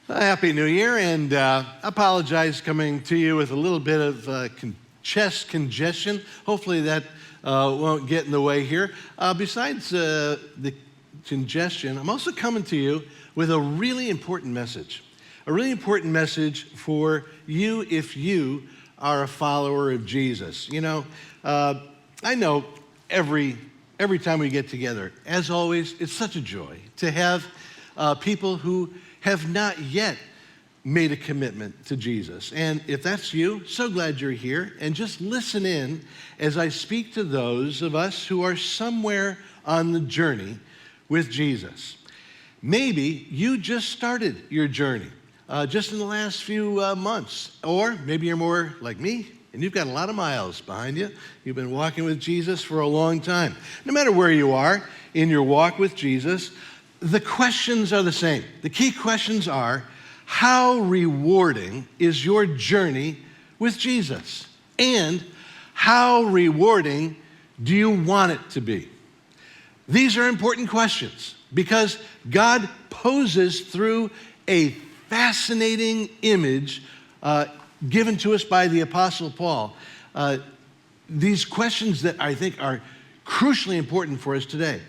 Happy New Year, and apologize coming to you with a little bit of chest congestion. Hopefully that won't get in the way here. Besides the congestion, I'm also coming to you with a really important message. A really important message for you if you are a follower of Jesus. You know, I know every time we get together, as always, it's such a joy to have people who have not yet made a commitment to Jesus. And if that's you, so glad you're here. And just listen in as I speak to those of us who are somewhere on the journey with Jesus. Maybe you just started your journey just in the last few months. Or maybe you're more like me and you've got a lot of miles behind you. You've been walking with Jesus for a long time. No matter where you are in your walk with Jesus, the questions are the same. The key questions are, how rewarding is your journey with Jesus? And how rewarding do you want it to be? These are important questions because God poses through a fascinating image given to us by the Apostle Paul. These questions that I think are crucially important for us today.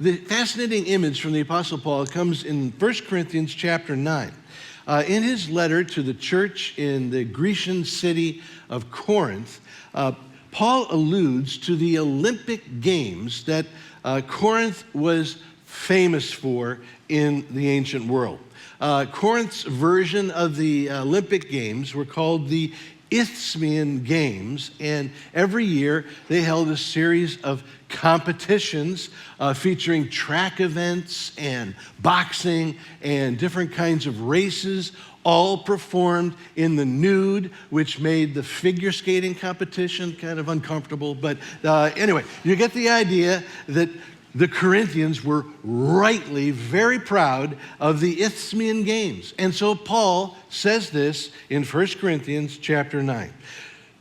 The fascinating image from the Apostle Paul comes in 1 Corinthians chapter 9. In his letter to the church in the Grecian city of Corinth, Paul alludes to the Olympic Games that Corinth was famous for in the ancient world. Corinth's version of the Olympic Games were called the Isthmian Games, and every year they held a series of competitions featuring track events and boxing and different kinds of races, all performed in the nude, which made the figure skating competition kind of uncomfortable. But anyway, you get the idea that the Corinthians were rightly very proud of the Isthmian Games. And so Paul says this in 1 Corinthians chapter 9.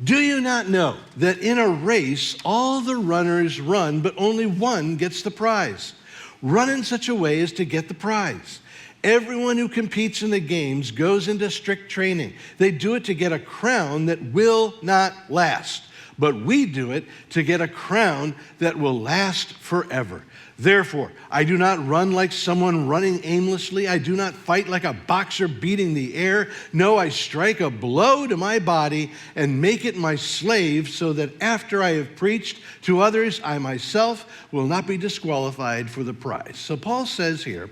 Do you not know that in a race all the runners run, but only one gets the prize? Run in such a way as to get the prize. Everyone who competes in the games goes into strict training. They do it to get a crown that will not last. But we do it to get a crown that will last forever. Therefore, I do not run like someone running aimlessly. I do not fight like a boxer beating the air. No, I strike a blow to my body and make it my slave so that after I have preached to others, I myself will not be disqualified for the prize. So Paul says here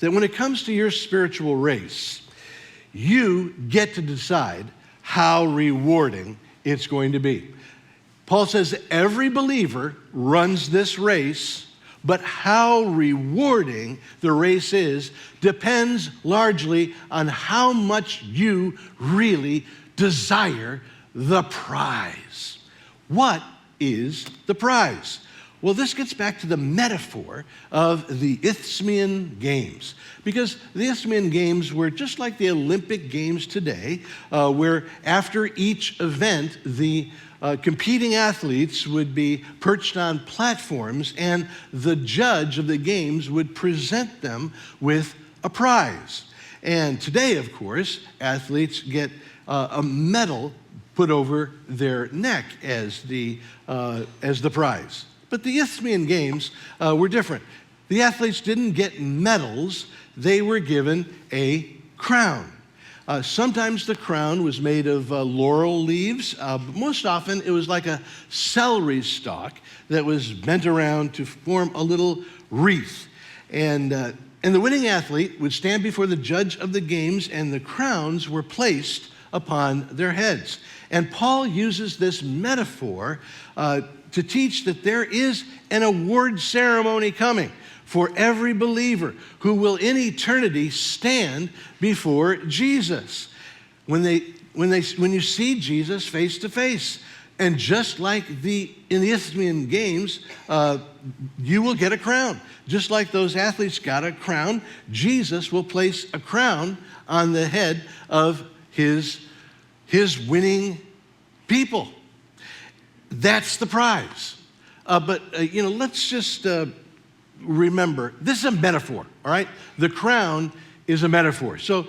that when it comes to your spiritual race, you get to decide how rewarding it's going to be. Paul says that every believer runs this race, but how rewarding the race is depends largely on how much you really desire the prize. What is the prize? Well, this gets back to the metaphor of the Isthmian Games, because the Isthmian Games were just like the Olympic Games today, where after each event, the competing athletes would be perched on platforms, and the judge of the games would present them with a prize. And today, of course, athletes get a medal put over their neck as the prize. But the Isthmian Games were different. The athletes didn't get medals, they were given a crown. Sometimes the crown was made of laurel leaves, but most often it was like a celery stalk that was bent around to form a little wreath. And the winning athlete would stand before the judge of the games, and the crowns were placed upon their heads. And Paul uses this metaphor to teach that there is an award ceremony coming for every believer who will in eternity stand before Jesus. When you see Jesus face to face, and just like in the Isthmian Games, you will get a crown. Just like those athletes got a crown, Jesus will place a crown on the head of his winning people. That's the prize. Let's just remember, this is a metaphor, all right? The crown is a metaphor. So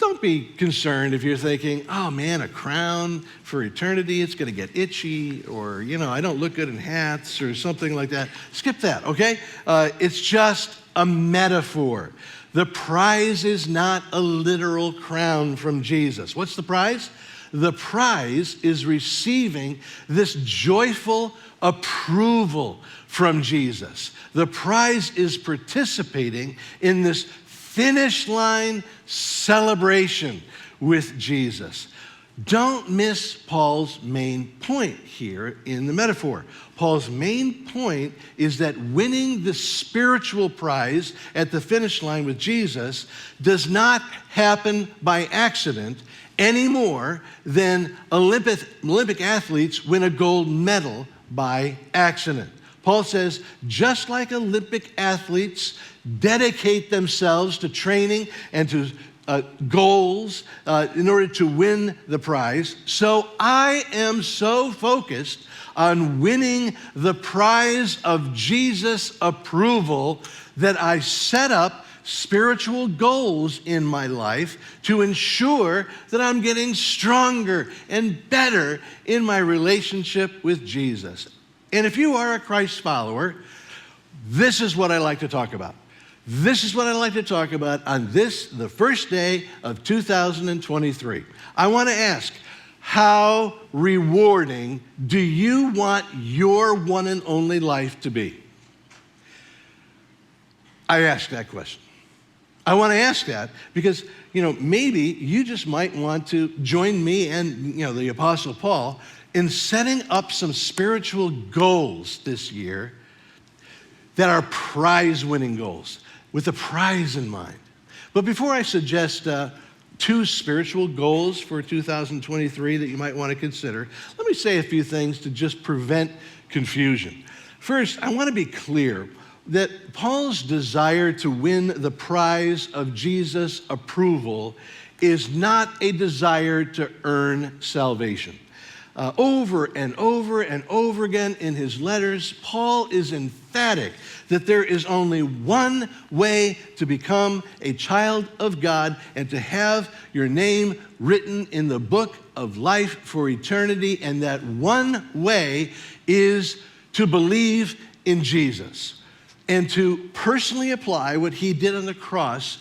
don't be concerned if you're thinking, oh man, a crown for eternity, it's going to get itchy, or, I don't look good in hats or something like that. Skip that, okay? It's just a metaphor. The prize is not a literal crown from Jesus. What's the prize? The prize is receiving this joyful approval from Jesus. The prize is participating in this finish line celebration with Jesus. Don't miss Paul's main point here in the metaphor. Paul's main point is that winning the spiritual prize at the finish line with Jesus does not happen by accident any more than Olympic athletes win a gold medal by accident. Paul says, just like Olympic athletes dedicate themselves to training and to goals in order to win the prize, so I am so focused on winning the prize of Jesus' approval that I set up spiritual goals in my life to ensure that I'm getting stronger and better in my relationship with Jesus. And if you are a Christ follower, this is what I like to talk about. This is what I like to talk about on the first day of 2023. I want to ask, how rewarding do you want your one and only life to be? I ask that question. I want to ask that because, maybe you just might want to join me and, the Apostle Paul in setting up some spiritual goals this year that are prize-winning goals, with a prize in mind. But before I suggest two spiritual goals for 2023 that you might want to consider, let me say a few things to just prevent confusion. First, I want to be clear that Paul's desire to win the prize of Jesus' approval is not a desire to earn salvation. Over and over and over again in his letters, Paul is emphatic that there is only one way to become a child of God and to have your name written in the book of life for eternity, and that one way is to believe in Jesus and to personally apply what he did on the cross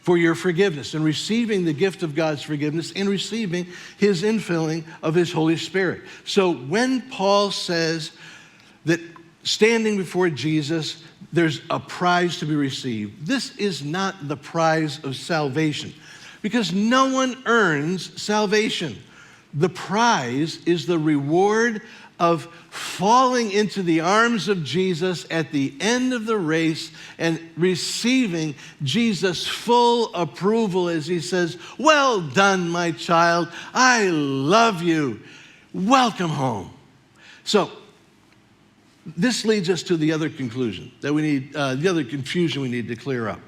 for your forgiveness and receiving the gift of God's forgiveness and receiving his infilling of his Holy Spirit. So when Paul says that standing before Jesus, there's a prize to be received, this is not the prize of salvation, because no one earns salvation. The prize is the reward of falling into the arms of Jesus at the end of the race and receiving Jesus' full approval as he says, "Well done, my child. I love you. Welcome home." So this leads us to the other conclusion that we need, the other confusion we need to clear up.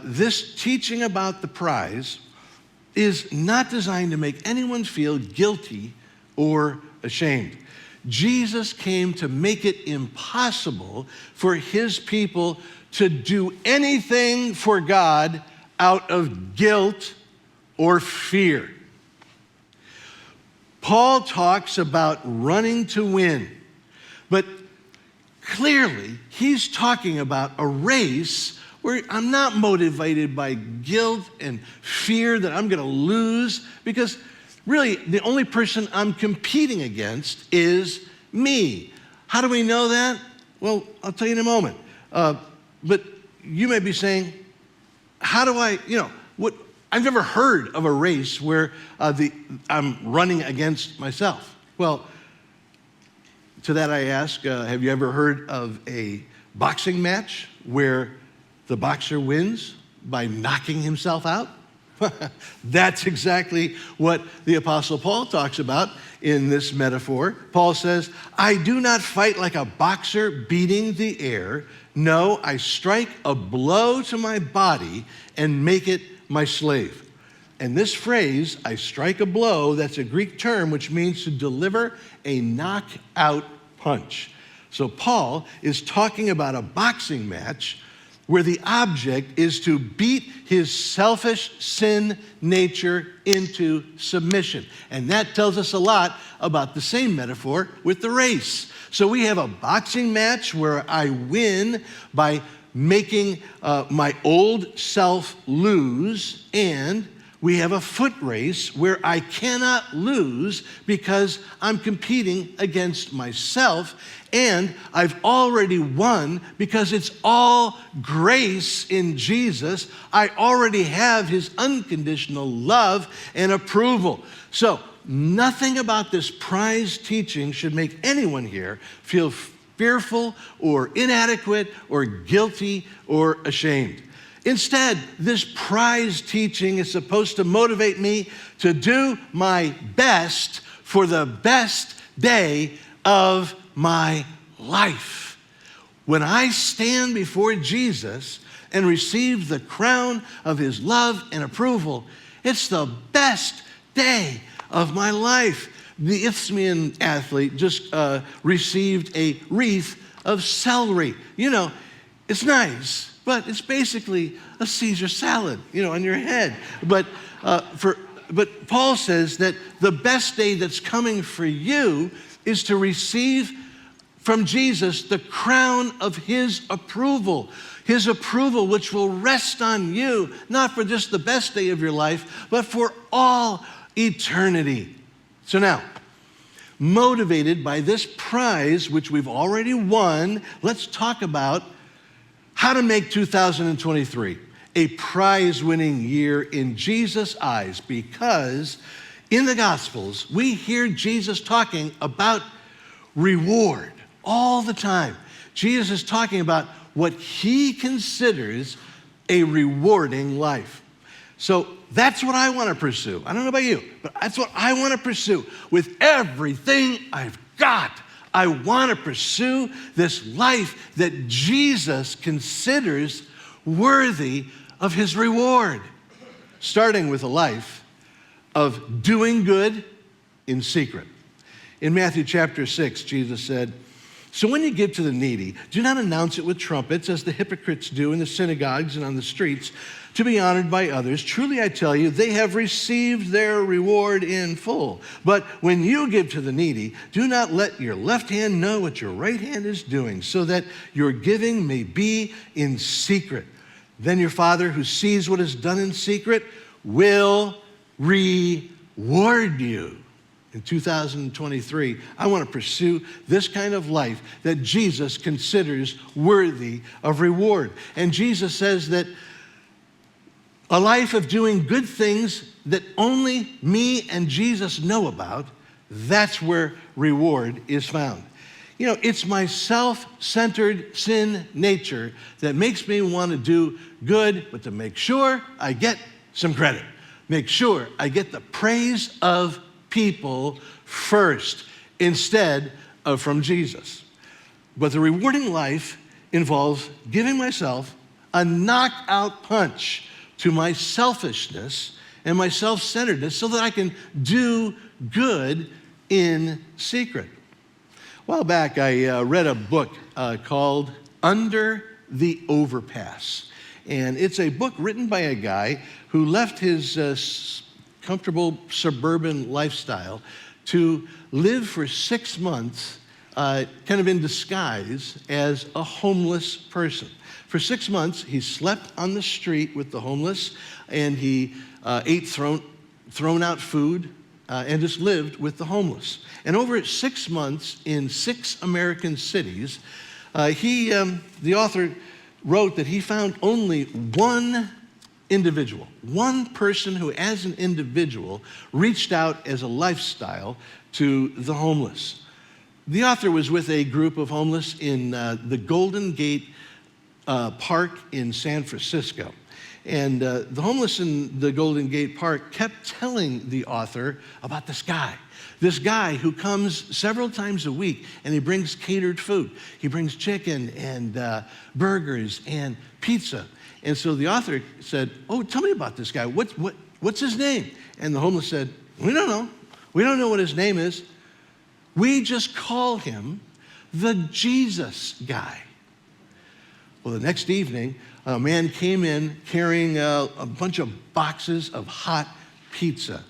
This teaching about the prize is not designed to make anyone feel guilty or ashamed. Jesus came to make it impossible for his people to do anything for God out of guilt or fear. Paul talks about running to win, but clearly he's talking about a race where I'm not motivated by guilt and fear that I'm going to lose, because really, the only person I'm competing against is me. How do we know that? Well, I'll tell you in a moment. But you may be saying, how do I, I've never heard of a race where I'm running against myself. Well, to that I ask, have you ever heard of a boxing match where the boxer wins by knocking himself out? That's exactly what the Apostle Paul talks about in this metaphor. Paul says, "I do not fight like a boxer beating the air. No, I strike a blow to my body and make it my slave." And this phrase, "I strike a blow," that's a Greek term which means to deliver a knockout punch. So Paul is talking about a boxing match where the object is to beat his selfish sin nature into submission. And that tells us a lot about the same metaphor with the race. So we have a boxing match where I win by making my old self lose, and we have a foot race where I cannot lose because I'm competing against myself, and I've already won because it's all grace in Jesus. I already have his unconditional love and approval. So nothing about this prize teaching should make anyone here feel fearful or inadequate or guilty or ashamed. Instead, this prize teaching is supposed to motivate me to do my best for the best day of my life. When I stand before Jesus and receive the crown of his love and approval, it's the best day of my life. The Isthmian athlete just received a wreath of celery. You know, it's nice, but it's basically a Caesar salad, on your head. But Paul says that the best day that's coming for you is to receive from Jesus the crown of his approval which will rest on you, not for just the best day of your life, but for all eternity. So now, motivated by this prize, which we've already won, let's talk about how to make 2023 a prize-winning year in Jesus' eyes, because in the Gospels, we hear Jesus talking about reward all the time. Jesus is talking about what he considers a rewarding life. So that's what I want to pursue. I don't know about you, but that's what I want to pursue with everything I've got. I want to pursue this life that Jesus considers worthy of his reward, starting with a life of doing good in secret. In Matthew chapter 6, Jesus said, "So when you give to the needy, do not announce it with trumpets as the hypocrites do in the synagogues and on the streets, to be honored by others. Truly I tell you, they have received their reward in full. But when you give to the needy, do not let your left hand know what your right hand is doing, so that your giving may be in secret. Then your Father who sees what is done in secret will reward you." In 2023, I want to pursue this kind of life that Jesus considers worthy of reward. And Jesus says that a life of doing good things that only me and Jesus know about, that's where reward is found. It's my self-centered sin nature that makes me want to do good, but to make sure I get some credit. Make sure I get the praise of people first instead of from Jesus. But the rewarding life involves giving myself a knockout punch to my selfishness and my self-centeredness so that I can do good in secret. A while back, I read a book called Under the Overpass. And it's a book written by a guy who left his comfortable suburban lifestyle to live for 6 months kind of in disguise as a homeless person. For 6 months, he slept on the street with the homeless, and he ate thrown out food and just lived with the homeless. And over 6 months in 6 American cities, the author wrote that he found only one individual, one person who as an individual reached out as a lifestyle to the homeless. The author was with a group of homeless in the Golden Gate Park in San Francisco. And the homeless in the Golden Gate Park kept telling the author about this guy who comes several times a week, and he brings catered food. He brings chicken and burgers and pizza. And so the author said, "Oh, tell me about this guy. What's his name?" And the homeless said, "We don't know. We don't know what his name is. We just call him the Jesus guy." Well, the next evening, a man came in carrying a bunch of boxes of hot pizza.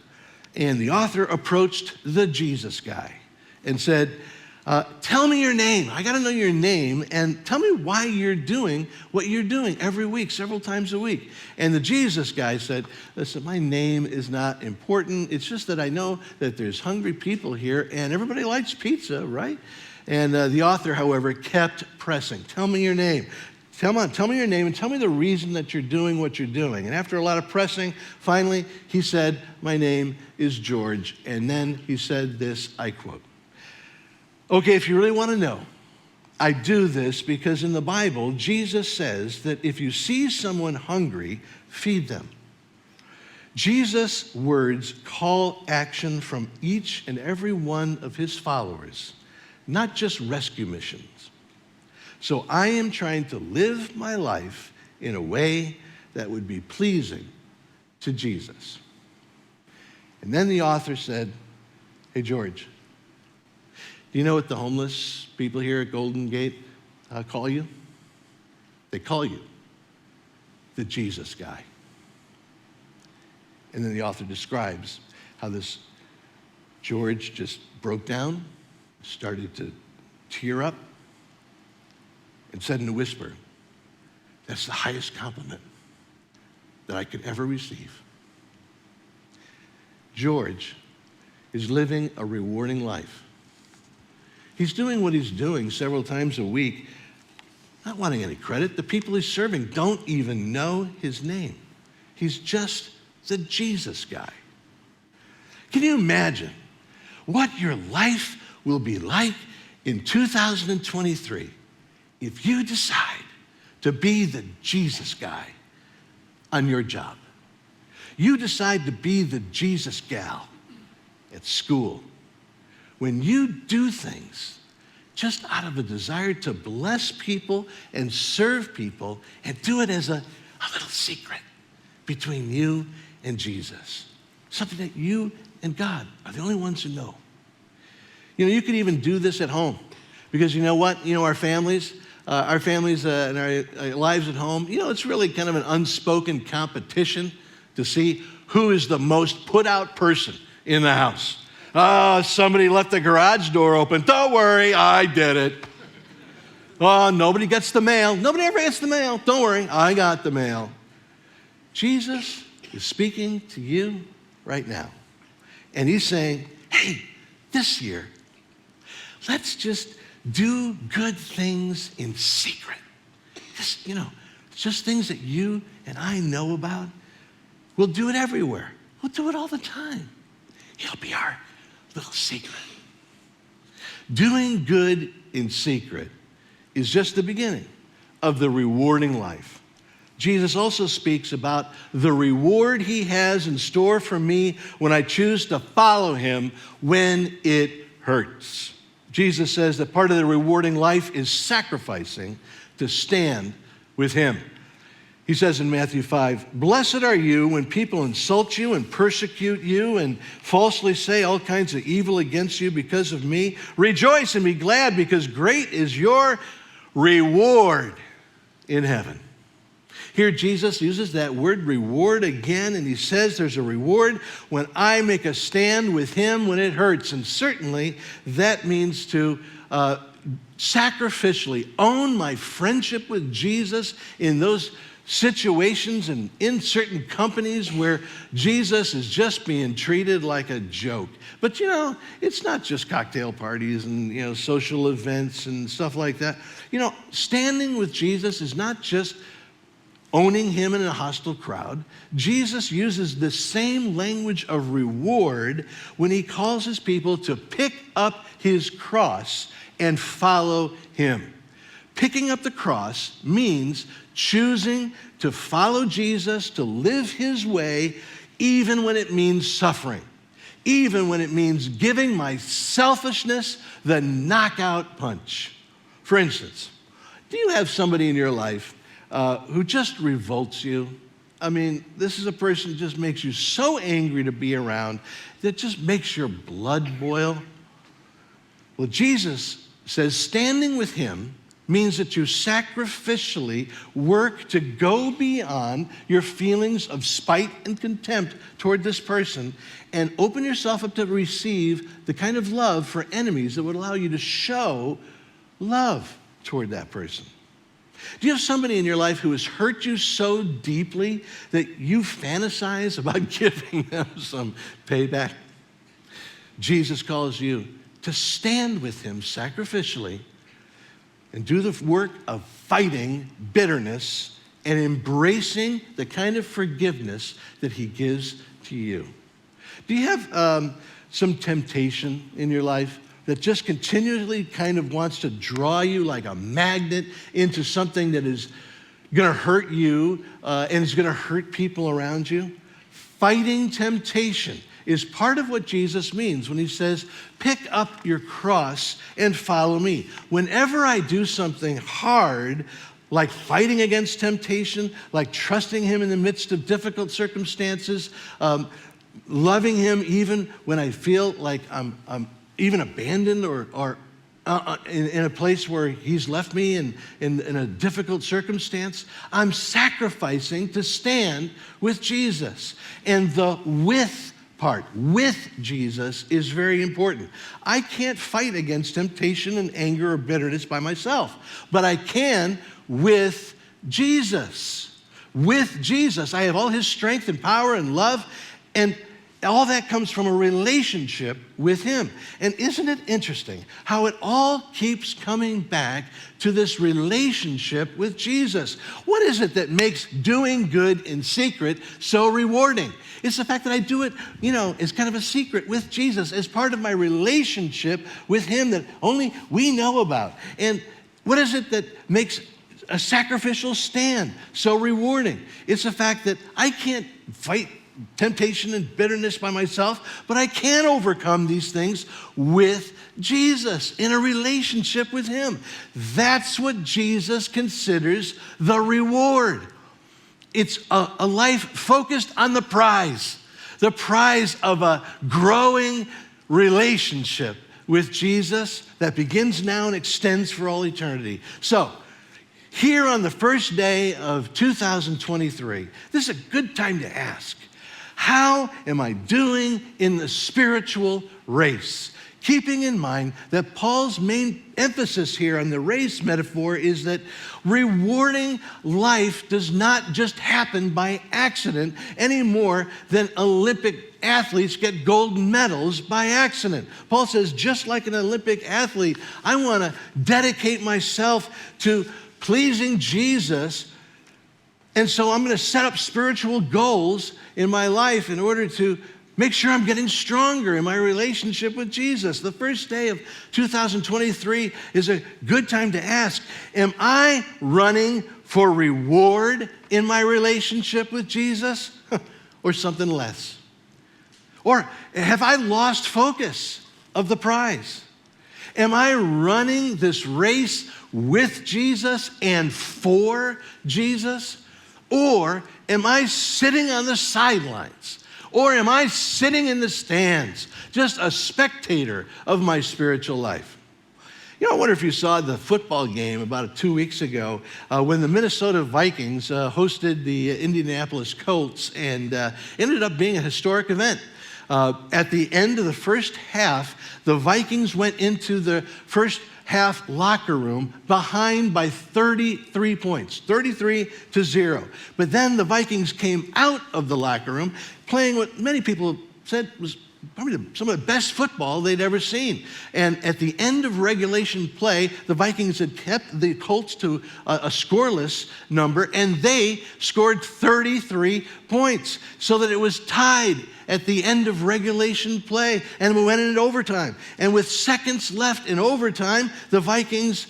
And the author approached the Jesus guy and said, tell me your name. I got to know your name, and tell me why you're doing what you're doing every week, several times a week. And the Jesus guy said, listen, my name is not important. It's just that I know that there's hungry people here, and everybody likes pizza, right? And the author, however, kept pressing. Tell me your name. Tell me your name and tell me the reason that you're doing what you're doing. And after a lot of pressing, finally, he said, my name is George. And then he said this, I quote, okay, if you really want to know, I do this because in the Bible, Jesus says that if you see someone hungry, feed them. Jesus' words call action from each and every one of his followers, not just rescue missions. So I am trying to live my life in a way that would be pleasing to Jesus. And then the author said, hey, George, do you know what the homeless people here at Golden Gate call you? They call you the Jesus guy. And then the author describes how this George just broke down, started to tear up, and said in a whisper, that's the highest compliment that I could ever receive. George is living a rewarding life. He's doing what he's doing several times a week, not wanting any credit. The people he's serving don't even know his name. He's just the Jesus guy. Can you imagine what your life will be like in 2023 if you decide to be the Jesus guy on your job? You decide to be the Jesus gal at school. When you do things just out of a desire to bless people and serve people and do it as a little secret between you and Jesus, something that you and God are the only ones who know. You know, you could even do this at home because you know what? You know, our families and our lives at home, you know, it's really kind of an unspoken competition to see who is the most put out person in the house. Somebody left the garage door open. Don't worry, I did it. Oh, nobody gets the mail. Nobody ever gets the mail. Don't worry, I got the mail. Jesus is speaking to you right now. And he's saying, hey, this year, let's just do good things in secret. Just things that you and I know about. We'll do it everywhere. We'll do it all the time. It'll be our little secret. Doing good in secret is just the beginning of the rewarding life. Jesus also speaks about the reward he has in store for me when I choose to follow him when it hurts. Jesus says that part of the rewarding life is sacrificing to stand with him. He says in Matthew 5, blessed are you when people insult you and persecute you and falsely say all kinds of evil against you because of me. Rejoice and be glad because great is your reward in heaven. Here Jesus uses that word reward again, and he says there's a reward when I make a stand with him when it hurts. And certainly that means to sacrificially own my friendship with Jesus in those situations and in certain companies where Jesus is just being treated like a joke. But you know, it's not just cocktail parties and social events and stuff like that. Standing with Jesus is not just owning him in a hostile crowd. Jesus uses the same language of reward when he calls his people to pick up his cross and follow him. Picking up the cross means choosing to follow Jesus, to live his way, even when it means suffering, even when it means giving my selfishness the knockout punch. For instance, do you have somebody in your life who just revolts you? I mean, this is a person who just makes you so angry to be around that just makes your blood boil. Well, Jesus says standing with him means that you sacrificially work to go beyond your feelings of spite and contempt toward this person and open yourself up to receive the kind of love for enemies that would allow you to show love toward that person. Do you have somebody in your life who has hurt you so deeply that you fantasize about giving them some payback? Jesus calls you to stand with him sacrificially and do the work of fighting bitterness and embracing the kind of forgiveness that he gives to you. Do you have some temptation in your life that just continually kind of wants to draw you like a magnet into something that is going to hurt you and is going to hurt people around you? Fighting temptation is part of what Jesus means when he says, pick up your cross and follow me. Whenever I do something hard, like fighting against temptation, like trusting him in the midst of difficult circumstances, loving him even when I feel like I'm even abandoned or in a place where he's left me in a difficult circumstance, I'm sacrificing to stand with Jesus. And the with part, with Jesus, is very important. I can't fight against temptation and anger or bitterness by myself, but I can with Jesus. With Jesus, I have all his strength and power and love, and all that comes from a relationship with him. And isn't it interesting how it all keeps coming back to this relationship with Jesus? What is it that makes doing good in secret so rewarding? It's the fact that I do it, as kind of a secret with Jesus, as part of my relationship with him that only we know about. And what is it that makes a sacrificial stand so rewarding? It's the fact that I can't fight temptation and bitterness by myself, but I can overcome these things with Jesus in a relationship with him. That's what Jesus considers the reward. It's a life focused on the prize of a growing relationship with Jesus that begins now and extends for all eternity. So, here on the first day of 2023, this is a good time to ask, how am I doing in the spiritual race? Keeping in mind that Paul's main emphasis here on the race metaphor is that rewarding life does not just happen by accident any more than Olympic athletes get gold medals by accident. Paul says, just like an Olympic athlete, I want to dedicate myself to pleasing Jesus. And so I'm going to set up spiritual goals in my life in order to make sure I'm getting stronger in my relationship with Jesus. The first day of 2023 is a good time to ask, am I running for reward in my relationship with Jesus or something less? Or have I lost focus of the prize? Am I running this race with Jesus and for Jesus? Or am I sitting on the sidelines? Or am I sitting in the stands, just a spectator of my spiritual life? I wonder if you saw the football game about 2 weeks ago when the Minnesota Vikings hosted the Indianapolis Colts and ended up being a historic event. At the end of the first half, the Vikings went into the first half locker room behind by 33 points, 33-0. But then the Vikings came out of the locker room playing what many people said was probably some of the best football they'd ever seen. And at the end of regulation play, the Vikings had kept the Colts to a scoreless number, and they scored 33 points so that it was tied at the end of regulation play, and we went into overtime. And with seconds left in overtime, the Vikings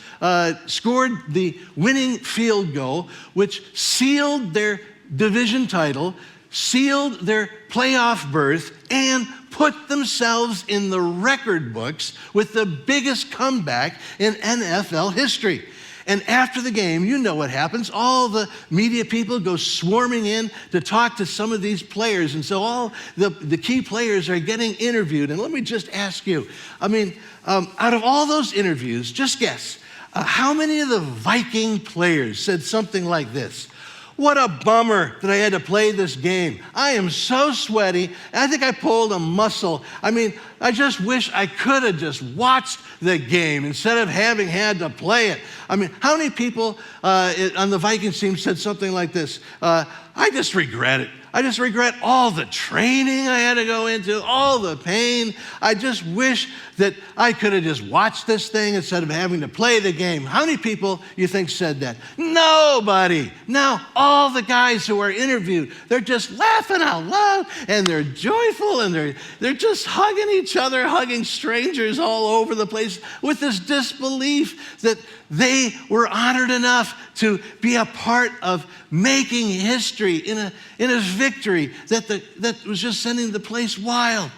scored the winning field goal, which sealed their division title, sealed their playoff berth, and put themselves in the record books with the biggest comeback in NFL history. And after the game, you know what happens. All the media people go swarming in to talk to some of these players. And so all the key players are getting interviewed. And let me just ask you, out of all those interviews, just guess, How many of the Viking players said something like this? What a bummer that I had to play this game. I am so sweaty. I think I pulled a muscle. I just wish I could have just watched the game instead of having had to play it. How many people on the Vikings team said something like this? I just regret it. I just regret all the training I had to go into, all the pain. I just wish that I could have just watched this thing instead of having to play the game. How many people you think said that? Nobody. Now, all the guys who are interviewed, they're just laughing out loud and they're joyful and they're just hugging each other, hugging strangers all over the place with this disbelief that they were honored enough to be a part of making history in a victory that was just sending the place wild.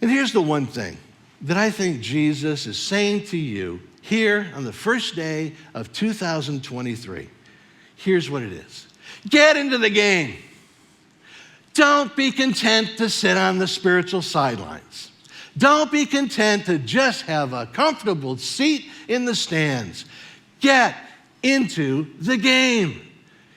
And here's the one thing that I think Jesus is saying to you here on the first day of 2023. Here's what it is. Get into the game. Don't be content to sit on the spiritual sidelines. Don't be content to just have a comfortable seat in the stands. Get into the game.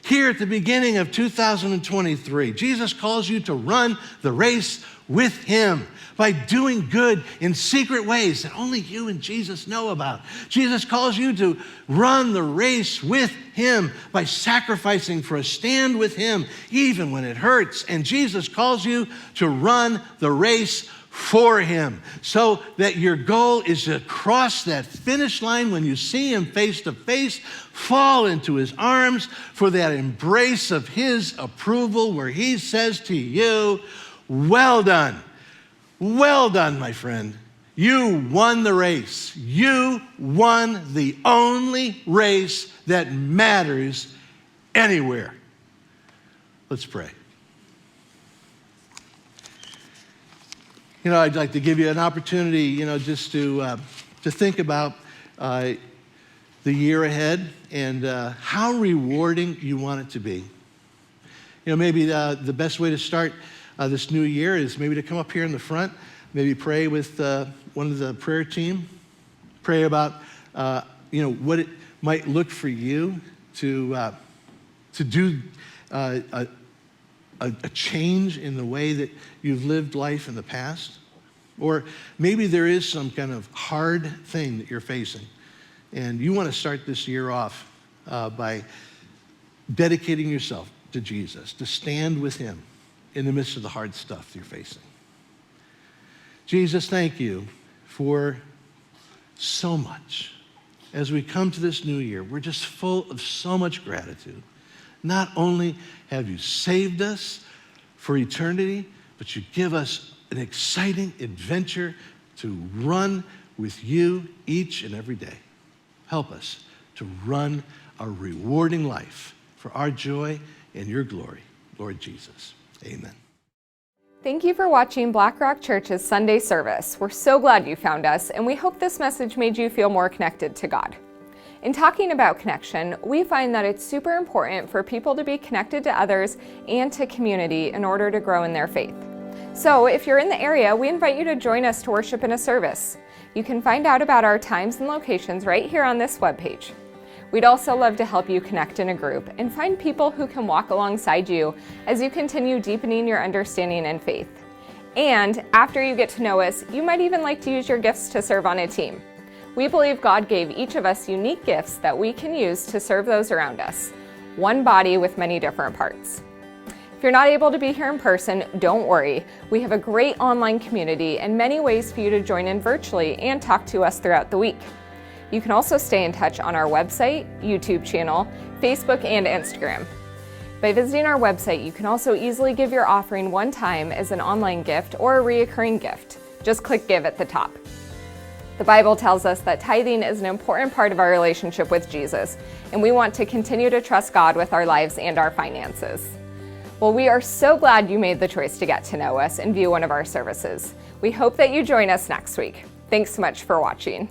Here at the beginning of 2023, Jesus calls you to run the race with him by doing good in secret ways that only you and Jesus know about. Jesus calls you to run the race with him by sacrificing for a stand with him, even when it hurts. And Jesus calls you to run the race for him, so that your goal is to cross that finish line when you see him face to face, fall into his arms for that embrace of his approval where he says to you, well done, my friend. You won the race. You won the only race that matters anywhere. Let's pray. I'd like to give you an opportunity, just to think about the year ahead and how rewarding you want it to be. Maybe the best way to start this new year is maybe to come up here in the front, maybe pray with one of the prayer team, pray about, what it might look for you to do a change in the way that you've lived life in the past. Or maybe there is some kind of hard thing that you're facing, and you want to start this year off by dedicating yourself to Jesus, to stand with him in the midst of the hard stuff you're facing. Jesus, thank you for so much. As we come to this new year, we're just full of so much gratitude. Not only have you saved us for eternity, but you give us an exciting adventure to run with you each and every day. Help us to run a rewarding life for our joy and your glory, Lord Jesus. Amen. Thank you for watching Black Rock Church's Sunday service. We're so glad you found us, and we hope this message made you feel more connected to God. In talking about connection, we find that it's super important for people to be connected to others and to community in order to grow in their faith. So if you're in the area, we invite you to join us to worship in a service. You can find out about our times and locations right here on this webpage. We'd also love to help you connect in a group and find people who can walk alongside you as you continue deepening your understanding and faith. And after you get to know us, you might even like to use your gifts to serve on a team. We believe God gave each of us unique gifts that we can use to serve those around us. One body with many different parts. If you're not able to be here in person, don't worry. We have a great online community and many ways for you to join in virtually and talk to us throughout the week. You can also stay in touch on our website, YouTube channel, Facebook, and Instagram. By visiting our website, you can also easily give your offering one time as an online gift or a reoccurring gift. Just click Give at the top. The Bible tells us that tithing is an important part of our relationship with Jesus, and we want to continue to trust God with our lives and our finances. Well, we are so glad you made the choice to get to know us and view one of our services. We hope that you join us next week. Thanks so much for watching.